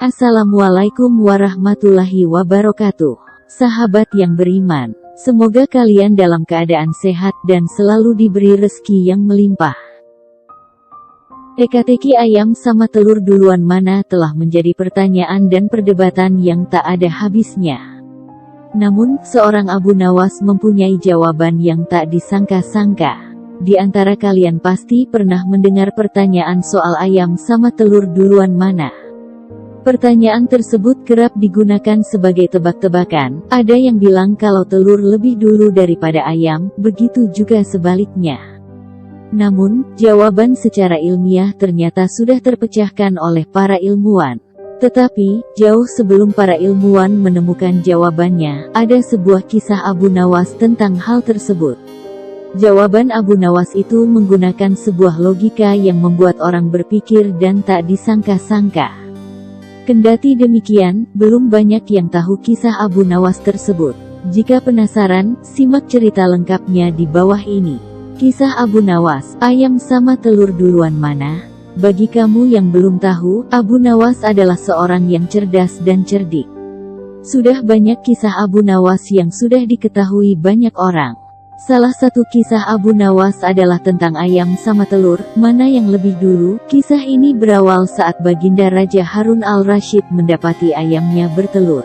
Assalamualaikum warahmatullahi wabarakatuh. Sahabat yang beriman, semoga kalian dalam keadaan sehat dan selalu diberi rezeki yang melimpah. Teka-teki ayam sama telur duluan mana telah menjadi pertanyaan dan perdebatan yang tak ada habisnya. Namun, seorang Abu Nawas mempunyai jawaban yang tak disangka-sangka. Di antara kalian pasti pernah mendengar pertanyaan soal ayam sama telur duluan mana. Pertanyaan tersebut kerap digunakan sebagai tebak-tebakan. Ada yang bilang kalau telur lebih dulu daripada ayam, begitu juga sebaliknya. Namun, jawaban secara ilmiah ternyata sudah terpecahkan oleh para ilmuwan. Tetapi, jauh sebelum para ilmuwan menemukan jawabannya, ada sebuah kisah Abu Nawas tentang hal tersebut. Jawaban Abu Nawas itu menggunakan sebuah logika yang membuat orang berpikir dan tak disangka-sangka. Kendati demikian, belum banyak yang tahu kisah Abu Nawas tersebut. Jika penasaran, simak cerita lengkapnya di bawah ini. Kisah Abu Nawas, ayam sama telur duluan mana? Bagi kamu yang belum tahu, Abu Nawas adalah seorang yang cerdas dan cerdik. Sudah banyak kisah Abu Nawas yang sudah diketahui banyak orang. Salah satu kisah Abu Nawas adalah tentang ayam sama telur, mana yang lebih dulu. Kisah ini berawal saat Baginda Raja Harun al-Rasyid mendapati ayamnya bertelur.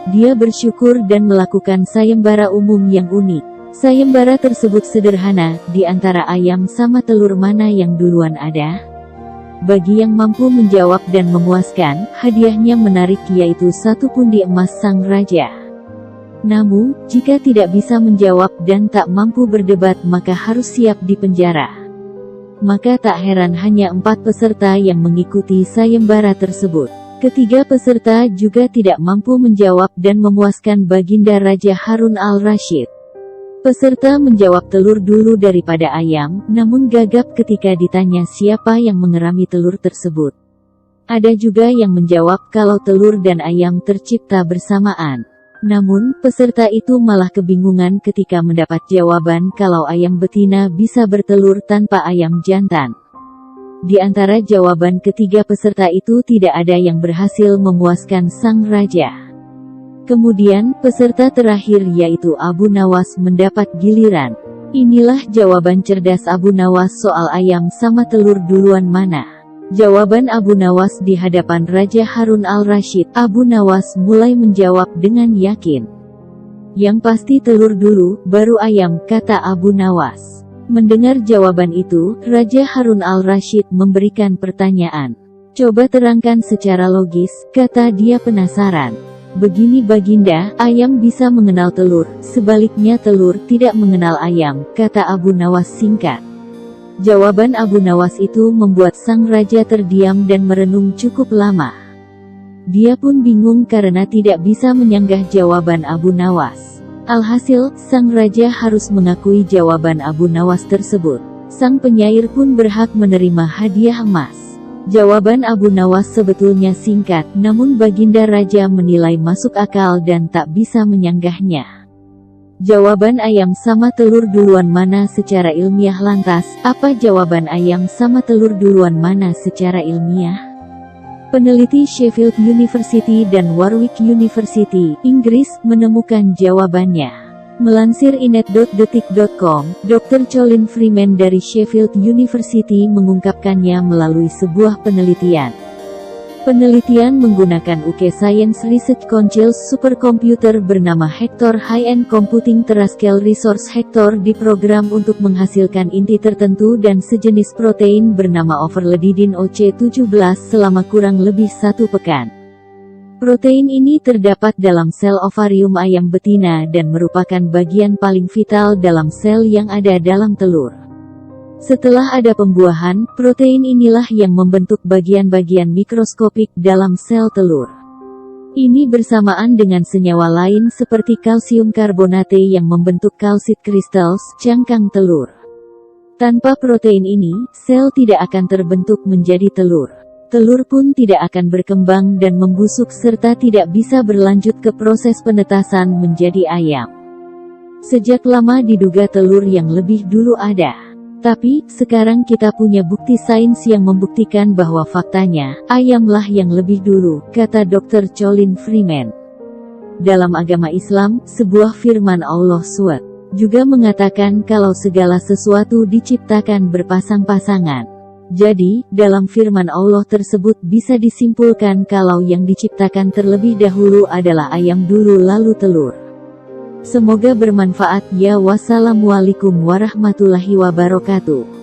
Dia bersyukur dan melakukan sayembara umum yang unik. Sayembara tersebut sederhana, di antara ayam sama telur mana yang duluan ada? Bagi yang mampu menjawab dan memuaskan, hadiahnya menarik yaitu 1 pundi emas sang raja. Namun, jika tidak bisa menjawab dan tak mampu berdebat maka harus siap dipenjara. Maka tak heran hanya 4 peserta yang mengikuti sayembara tersebut. Ketiga peserta juga tidak mampu menjawab dan memuaskan Baginda Raja Harun al-Rasyid. Peserta menjawab telur dulu daripada ayam, namun gagap ketika ditanya siapa yang mengerami telur tersebut. Ada juga yang menjawab kalau telur dan ayam tercipta bersamaan. Namun, peserta itu malah kebingungan ketika mendapat jawaban kalau ayam betina bisa bertelur tanpa ayam jantan. Di antara jawaban ketiga peserta itu tidak ada yang berhasil memuaskan sang raja. Kemudian, peserta terakhir yaitu Abu Nawas mendapat giliran. Inilah jawaban cerdas Abu Nawas soal ayam sama telur duluan mana. Jawaban Abu Nawas di hadapan Raja Harun al-Rasyid. Abu Nawas mulai menjawab dengan yakin. Yang pasti telur dulu, baru ayam, kata Abu Nawas. Mendengar jawaban itu, Raja Harun al-Rasyid memberikan pertanyaan. Coba terangkan secara logis, kata dia penasaran. Begini Baginda, ayam bisa mengenal telur, sebaliknya telur tidak mengenal ayam, kata Abu Nawas singkat. Jawaban Abu Nawas itu membuat sang raja terdiam dan merenung cukup lama. Dia pun bingung karena tidak bisa menyanggah jawaban Abu Nawas. Alhasil, sang raja harus mengakui jawaban Abu Nawas tersebut. Sang penyair pun berhak menerima hadiah emas. Jawaban Abu Nawas sebetulnya singkat, namun Baginda Raja menilai masuk akal dan tak bisa menyanggahnya. Jawaban ayam sama telur duluan mana secara ilmiah. Lantas, apa jawaban ayam sama telur duluan mana secara ilmiah? Peneliti Sheffield University dan Warwick University, Inggris, menemukan jawabannya. Melansir inet.detik.com, Dr. Colin Freeman dari Sheffield University mengungkapkannya melalui sebuah penelitian. Penelitian menggunakan UK Science Research Council's superkomputer bernama Hector High-End Computing Terascale Resource. Hector diprogram untuk menghasilkan inti tertentu dan sejenis protein bernama overledidin OC17 selama kurang lebih 1 pekan. Protein ini terdapat dalam sel ovarium ayam betina dan merupakan bagian paling vital dalam sel yang ada dalam telur. Setelah ada pembuahan, protein inilah yang membentuk bagian-bagian mikroskopik dalam sel telur. Ini bersamaan dengan senyawa lain seperti kalsium karbonate yang membentuk calcite crystals, cangkang telur. Tanpa protein ini, sel tidak akan terbentuk menjadi telur. Telur pun tidak akan berkembang dan membusuk serta tidak bisa berlanjut ke proses penetasan menjadi ayam. Sejak lama diduga telur yang lebih dulu ada. Tapi, sekarang kita punya bukti sains yang membuktikan bahwa faktanya, ayamlah yang lebih dulu, kata Dr. Colin Freeman. Dalam agama Islam, sebuah firman Allah SWT juga mengatakan kalau segala sesuatu diciptakan berpasang-pasangan. Jadi, dalam firman Allah tersebut bisa disimpulkan kalau yang diciptakan terlebih dahulu adalah ayam dulu lalu telur. Semoga bermanfaat ya. Wassalamualaikum warahmatullahi wabarakatuh.